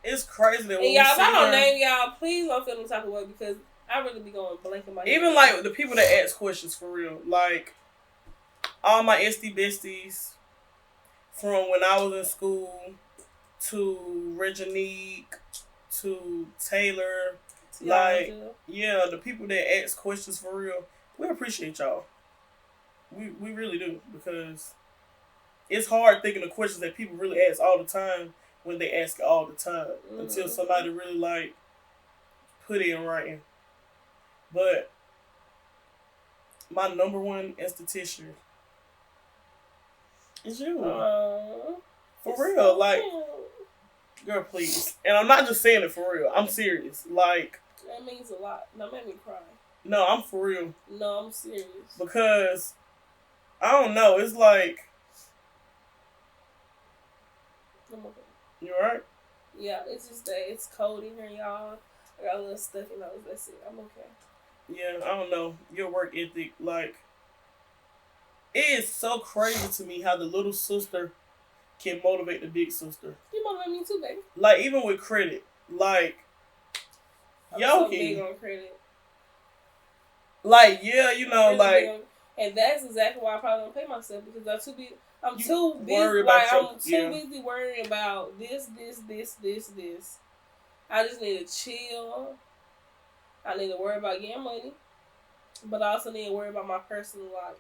It's crazy that when and y'all, if I don't name y'all, please don't feel no type of way because I really be going blank in my head. Even like the people that ask questions for real, like all my SD besties from when I was in school to Reginique to Taylor, like yeah, the people that ask questions for real, we appreciate y'all. We really do, because it's hard thinking of questions that people really ask all the time when they ask it all the time until somebody really like put it in writing. But my number one esthetician is you. For real, like, girl, please. And I'm not just saying it for real. I'm serious. Like, that means a lot. That made me cry. No, I'm for real. No, I'm serious. Because I don't know. It's like. I'm okay. You alright? Yeah, it's just that it's cold in here, y'all. I got a little stuffy nose. That's it. I'm okay. Yeah, I don't know. Your work ethic, like, it is so crazy to me how the little sister can motivate the big sister. You motivate me too, baby. Like, even with credit. Like, I'm so big on credit. Like, yeah, you know, really like. And that's exactly why I probably don't pay myself, because I'm too busy. I'm too busy worrying about this. I just need to chill. I need to worry about getting money, but I also need to worry about my personal life.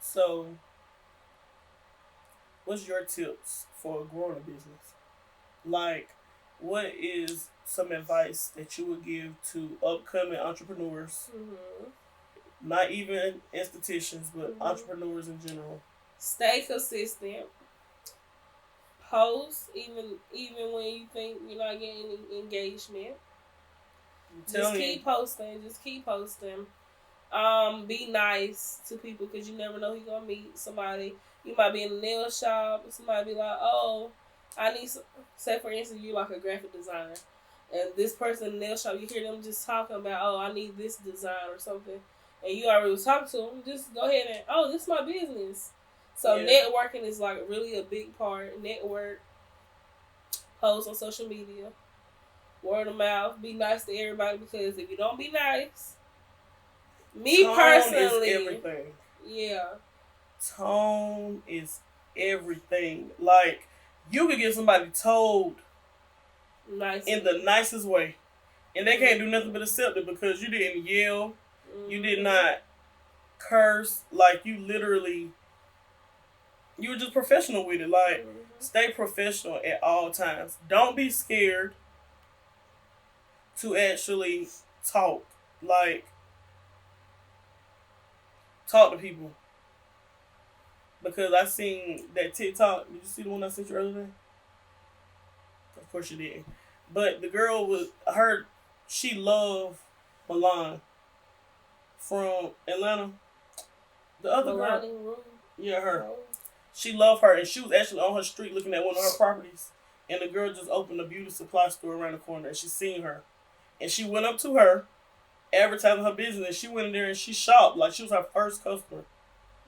So, what's your tips for growing a business? Like, what is some advice that you would give to upcoming entrepreneurs? Mm-hmm. Not even estheticians, but entrepreneurs in general. Stay consistent. Post even when you think you're not getting any engagement. Just keep posting. Be nice to people because you never know who you're gonna meet. Somebody, you might be in a nail shop, and somebody be like, "Oh, I need some." Say for instance, you like a graphic designer, and this person in the nail shop, you hear them just talking about, "Oh, I need this design or something," and you already was talking to them. Just go ahead and, "Oh, this is my business." So networking is like really a big part. Network, post on social media, word of mouth. Be nice to everybody because if you don't be nice. Me tone personally, is everything. Yeah. Tone is everything. Like, you could get somebody told in the nicest way, and they can't do nothing but accept it because you didn't yell, you did not curse. Like, you literally, you were just professional with it. Like, stay professional at all times. Don't be scared to actually talk. Like, talk to people. Because I seen that TikTok. Did you see the one I sent you earlier? Of course you didn't. But the girl she loved Milan from Atlanta. The other girl. Yeah, her. She loved her, and she was actually on her street looking at one of her properties. And the girl just opened a beauty supply store around the corner, and she seen her. And she went up to her, advertising her business. She went in there and she shopped. Like, she was her first customer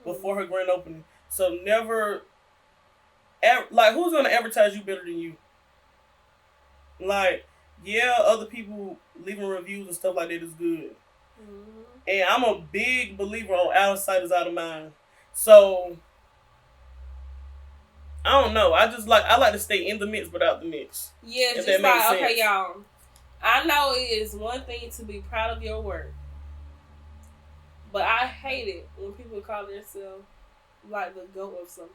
before her grand opening. So never, like, who's going to advertise you better than you? Like, yeah, other people leaving reviews and stuff like that is good. And I'm a big believer on out of sight is out of mind. So, I don't know. I like to stay in the mix but out the mix. Yeah, just like, okay, y'all. I know it is one thing to be proud of your work. But I hate it when people call themselves like the GOAT of something.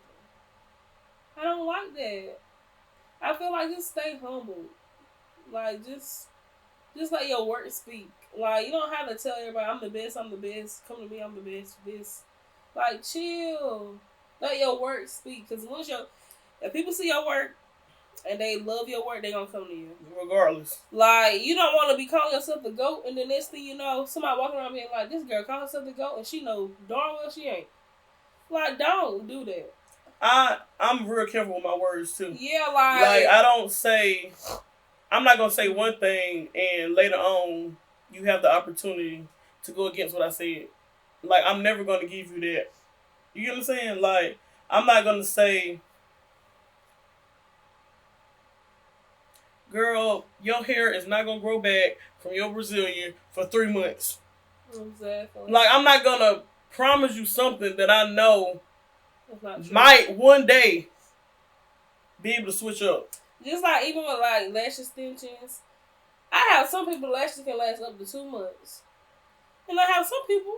I don't like that. I feel like just stay humble. Like, just let your work speak. Like, you don't have to tell everybody, I'm the best. Come to me, I'm the best for this. Like, chill. Let your work speak. Because if people see your work and they love your work, they going to come to you. Regardless. Like, you don't want to be calling yourself the GOAT, and the next thing you know, somebody walking around being like, this girl calling herself the GOAT, and she knows darn well she ain't. Like, don't do that. I'm real careful with my words, too. Yeah, like I'm not going to say one thing, and later on, you have the opportunity to go against what I said. Like, I'm never going to give you that. You get what I'm saying? Like, I'm not going to say, girl, your hair is not going to grow back from your Brazilian for 3 months. Exactly. Like, I'm not going to promise you something that I know might one day be able to switch up. Just like even with like lash extensions, I have some people lashes can last up to 2 months. And I have some people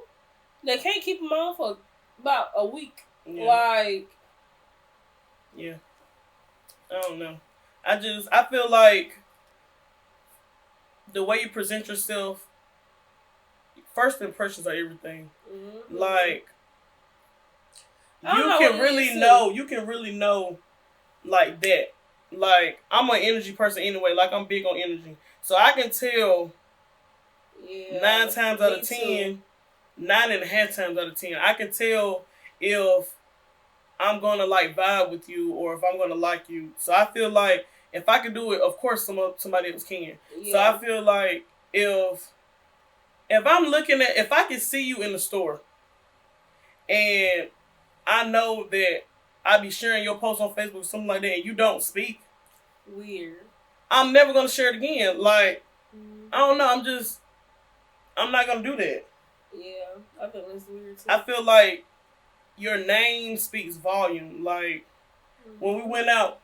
that can't keep them on for about a week. Yeah. Like, yeah. I don't know. I feel like the way you present yourself, first impressions are everything. Mm-hmm. Like, you can really know like that. Like, I'm an energy person anyway. Like, I'm big on energy. So I can tell 9 times out of 10, 9.5 times out of 10, I can tell if I'm going to like vibe with you or if I'm going to like you. So I feel like if I can do it, of course somebody else can. Yeah. So I feel like if I can see you in the store and I know that I be sharing your post on Facebook or something like that and you don't speak. Weird. I'm never going to share it again. Like, I don't know. I'm not going to do that. Yeah, I think that's weird too. I feel like your name speaks volume. Like, when we went out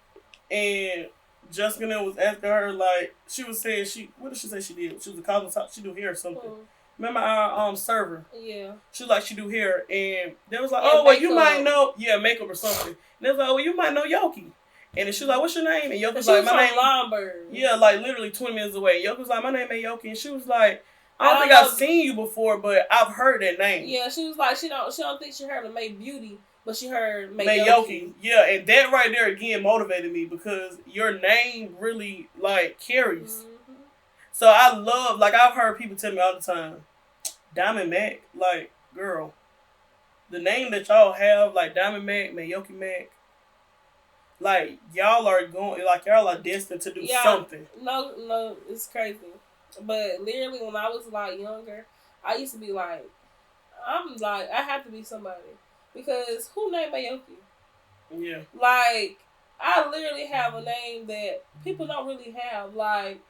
and Jessica was asking her, like, she was saying what did she say she did? She was a cosmetologist. She do hair or something. Remember our server? Yeah. She was like, she do hair. And they was like, oh, well, you might know. Yeah, makeup or something. And they was like, well, you might know Yoki. And then she was like, what's your name? And Yoki was like, my name. Lombard. Yeah, like literally 20 minutes away. Yoki was like, my name MAE'YOKI'S. And she was like, I don't think I've seen you before, but I've heard that name. Yeah, she was like, she don't think she heard of May Beauty, but she heard MAE'YOKI. Yeah, and that right there again motivated me because your name really like carries. Mm-hmm. So I love, like I've heard people tell me all the time, Diamond Mac, like, girl, the name that y'all have, like Diamond Mac, Mayoki Mac, like y'all are going, like y'all are destined to do something. No, it's crazy. But literally, when I was like younger, I used to be like, I have to be somebody because who named Mayoki? Yeah. Like, I literally have a name that people don't really have. Like,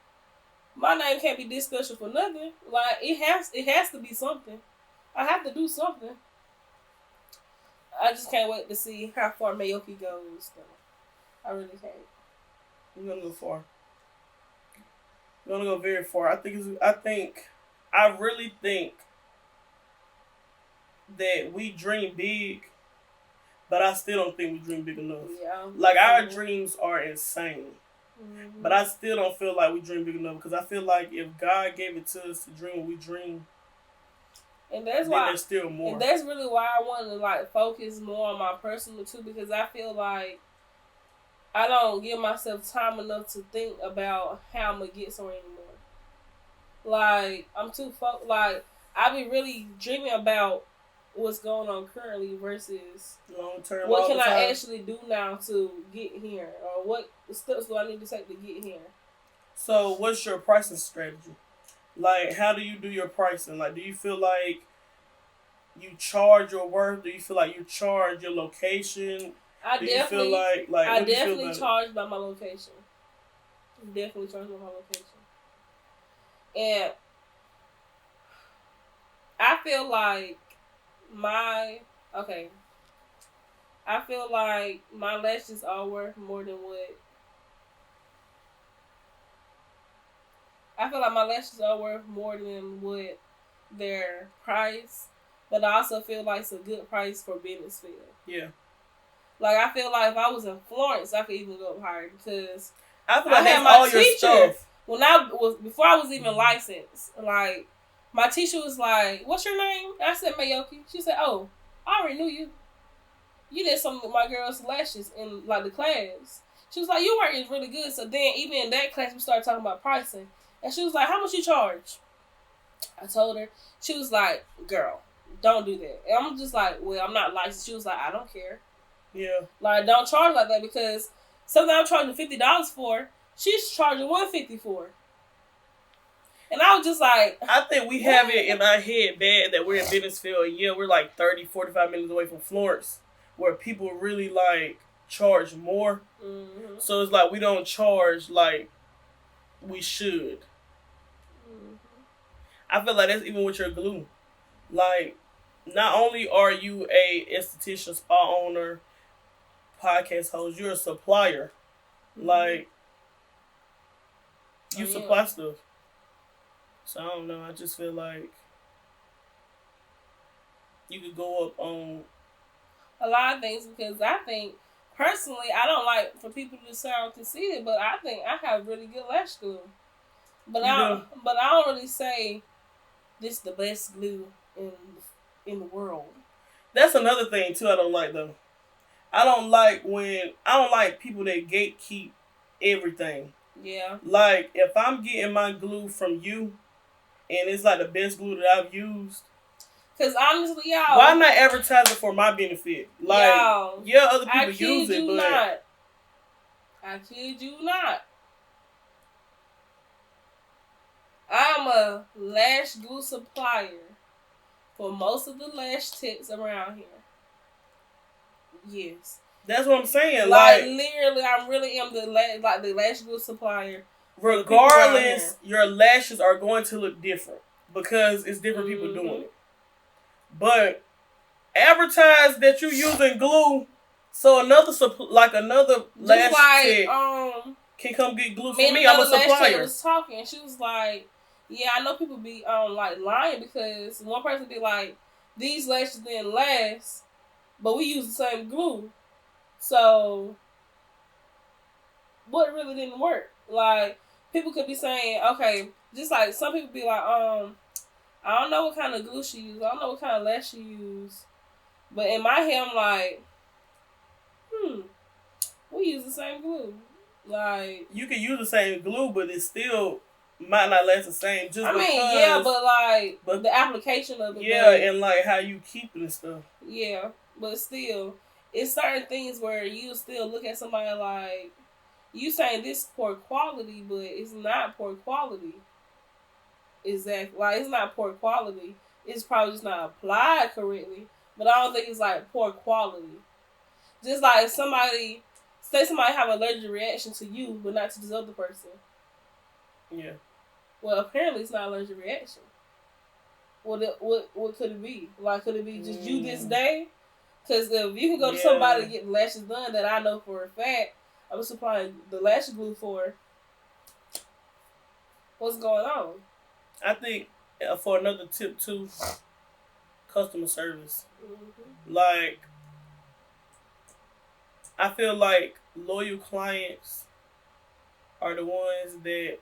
my name can't be this special for nothing. Like, it has to be something. I have to do something. I just can't wait to see how far Mayoki goes. Though. I really can't. We're gonna go far. We're gonna go very far. I really think that we dream big, but I still don't think we dream big enough. Yeah. Like, our dreams are insane. Mm-hmm. But I still don't feel like we dream big enough because I feel like if God gave it to us to dream what we dream, and that's why there's still more. And that's really why I want to like focus more on my personal too, because I feel like I don't give myself time enough to think about how I'm gonna get somewhere anymore. Like, I'm too like I be really dreaming about what's going on currently versus long term. What can I actually do now to get here, or what steps do I need to take to get here? So, what's your pricing strategy? Like, how do you do your pricing? Like, do you feel like you charge your worth? Do you feel like you charge your location? I definitely charge by my location. Definitely charge by my location. And I feel like my lashes are worth more than what their price, but I also feel like it's a good price for business field. Yeah. Like, I feel like if I was in Florence, I could even go up higher because I feel like that's all your stuff. Before I was even licensed, like, my teacher was like, "What's your name?" I said, Mayoki. She said, "Oh, I already knew you. You did something with my girl's lashes in, like, the class." She was like, "Your work is really good." So then, even in that class, we started talking about pricing. And she was like, "How much you charge?" I told her. She was like, "Girl, don't do that." And I'm just like, "Well, I'm not licensed." She was like, "I don't care." Yeah. Like, don't charge like that because something I'm charging $50 for, she's charging $150 for. And I was just like, I think we have it in our head bad that we're in Bennettsville. Yeah, we're like 30, 45 minutes away from Florence, where people really like charge more. Mm-hmm. So it's like we don't charge like we should. Mm-hmm. I feel like that's even with your glue. Like, not only are you a esthetician, spa owner, podcast host, you're a supplier. Mm-hmm. Like, you supply stuff. So I don't know. I just feel like you could go up on a lot of things because I think personally I don't like for people to sound conceited, but I think I have really good lash glue. But I don't really say this is the best glue in the world. That's another thing too. I don't like though. I don't like people that gatekeep everything. Yeah. Like, if I'm getting my glue from you, and it's like the best glue that I've used. Because honestly, y'all, why not advertise it for my benefit? Like, y'all, yeah, other people use it, but I kid you not. I'm a lash glue supplier for most of the lash tips around here. Yes. That's what I'm saying. Like literally, I really am the lash glue supplier. Regardless, your lashes are going to look different because it's different people doing it. But advertise that you're using glue, so another lash tech can come get glue from me. I'm a supplier. Lash tech was talking. She was like, "Yeah, I know people be like lying because one person be like, these lashes didn't last, but we use the same glue, so what really didn't work?" Like, people could be saying, okay, just like some people be like, I don't know what kind of glue she used. I don't know what kind of lash she used. But in my head, I'm like, we use the same glue. Like, you can use the same glue, but it's still might not last the same. Just but the application of it. Yeah, and like how you keep it and stuff. Yeah, but still, it's certain things where you still look at somebody like, you saying this poor quality, but it's not poor quality. Exactly. Like, it's not poor quality. It's probably just not applied correctly. But I don't think it's like poor quality. Just like if somebody have an allergic reaction to you, but not to this other person. Yeah. Well, apparently it's not an allergic reaction. What could it be? Like, could it be just you this day? Because if you can go to somebody to get the lashes done that I know for a fact, I was supplying the lash glue for, what's going on? I think for another tip too, customer service. Mm-hmm. Like, I feel like loyal clients are the ones that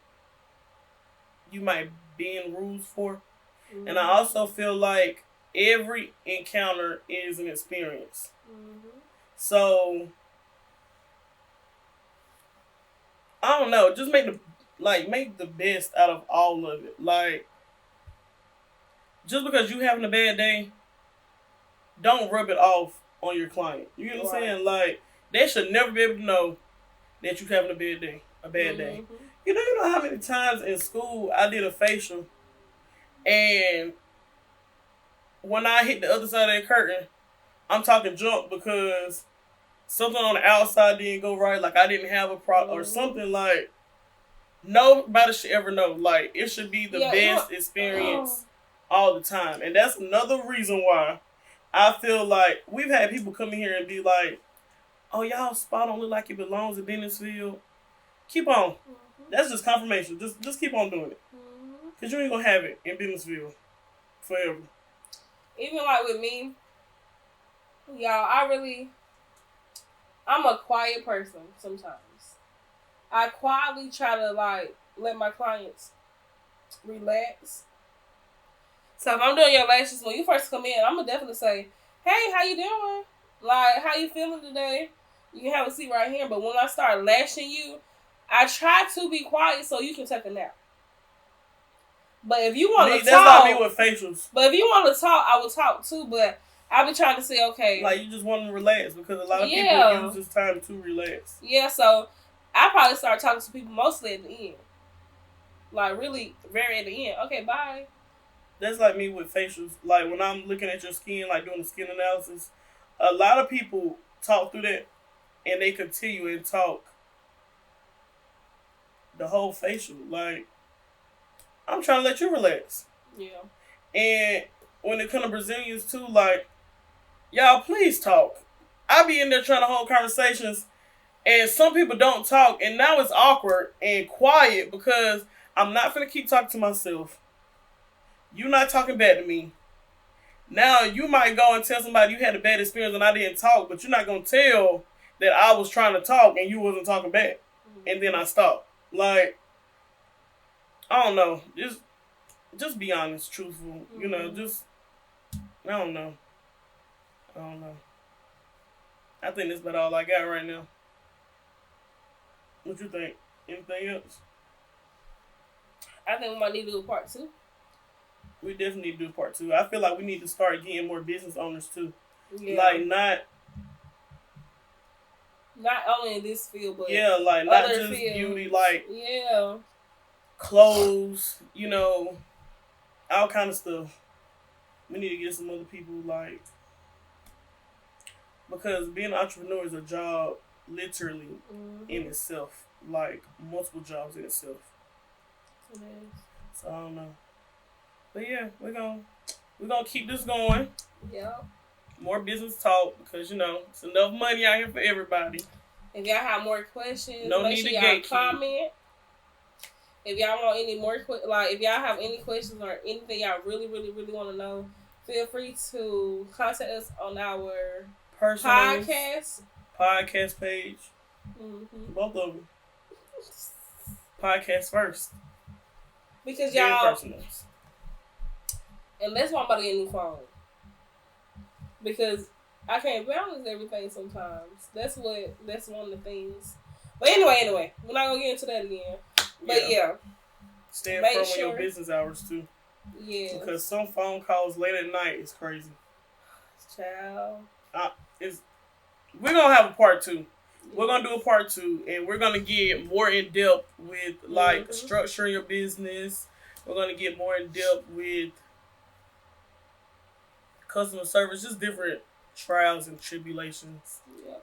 you might bend rules for. Mm-hmm. And I also feel like every encounter is an experience. Mm-hmm. So, I don't know. Just make the best out of all of it. Like, just because you having a bad day, don't rub it off on your client. You know what I'm saying? Like, they should never be able to know that you're having a bad day. Mm-hmm. You know how many times in school I did a facial, and when I hit the other side of that curtain, I'm talking junk because something on the outside didn't go right. Like, I didn't have a problem or something. Like, nobody should ever know. Like, it should be the best experience all the time. And that's another reason why I feel like we've had people come in here and be like, oh, y'all spot don't look like it belongs in Bennettsville. Keep on. Mm-hmm. That's just confirmation. Just keep on doing it. Because you ain't going to have it in Bennettsville forever. Even like with me, y'all, I'm a quiet person sometimes. I quietly try to like let my clients relax. So if I'm doing your lashes, when you first come in, I'm gonna definitely say, hey, how you doing? Like, how you feeling today? You can have a seat right here. But when I start lashing you, I try to be quiet so you can take a nap. But if you want to talk, that's not me with facials. But if you want to talk, I will talk too. But I be trying to say, okay, like, you just want to relax, because a lot of people use this time to relax. Yeah, so I probably start talking to people mostly at the end, like really very at the end. Okay, bye. That's like me with facials. Like, when I'm looking at your skin, like doing the skin analysis, a lot of people talk through that, and they continue and talk the whole facial. Like, I'm trying to let you relax. Yeah. And when it comes to Brazilians too, like, y'all please talk. I be in there trying to hold conversations, and some people don't talk, and now it's awkward and quiet because I'm not finna keep talking to myself. You not talking bad to me. Now you might go and tell somebody you had a bad experience and I didn't talk, but you're not gonna tell that I was trying to talk and you wasn't talking back. Mm-hmm. And then I stopped. Like, I don't know. Just be honest, truthful. Mm-hmm. You know, I don't know. I think that's about all I got right now. What you think? Anything else? I think we might need to do a part 2. We definitely need to do part 2. I feel like we need to start getting more business owners too. Yeah. Like, not only in this field, but like not just fields. Beauty, like clothes, you know, all kind of stuff. We need to get some other people, like, because being an entrepreneur is a job literally in itself, like multiple jobs in itself. It is. So I don't know. But yeah, we're gonna keep this going. Yeah. More business talk, because you know it's enough money out here for everybody. If y'all have more questions, no make need sure to y'all comment. If y'all want any more, if y'all have any questions or anything y'all really, really, really want to know, feel free to contact us on our podcast page. Mm-hmm. Both of them. Podcast first. Because y'all. Unless I'm about to get a new phone. Because I can't balance everything sometimes. That's one of the things. But anyway, we're not going to get into that again. But yeah. Staying firm on your business hours too. Yeah. Because some phone calls late at night is crazy. Child. We're gonna have a part 2. We're gonna do a part 2, and we're gonna get more in depth with like structuring your business. We're gonna get more in depth with customer service, just different trials and tribulations. Yeah.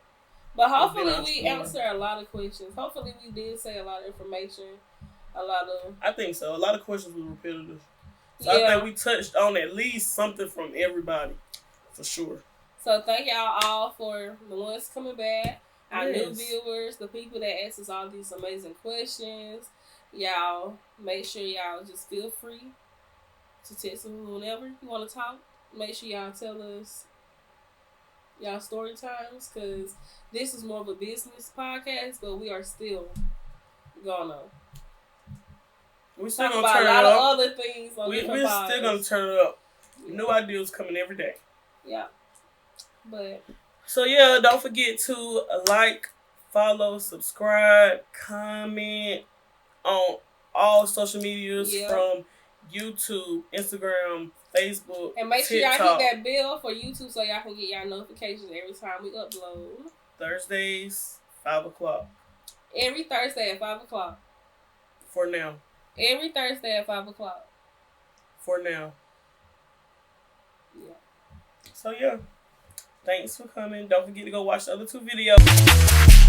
But hopefully we answer a lot of questions. Hopefully we did say a lot of information. I think so. A lot of questions were repetitive. So I think we touched on at least something from everybody. For sure. So thank y'all all for the ones coming back. Our new viewers, the people that asked us all these amazing questions. Y'all, make sure y'all just feel free to text us whenever you want to talk. Make sure y'all tell us y'all story times, because this is more of a business podcast, but we are still gonna talk about a lot of other things on different podcasts. We're still gonna turn it up. Yeah. New ideas coming every day. Yeah. But so yeah, don't forget to like, follow, subscribe, comment on all social medias from YouTube, Instagram, Facebook, and make sure y'all hit that bell for YouTube so y'all can get y'all notifications every time we upload. Thursdays, 5 o'clock. Every Thursday at 5 o'clock. For now. Every Thursday at 5 o'clock. For now. Yeah. So yeah. Thanks for coming. Don't forget to go watch the other 2 videos.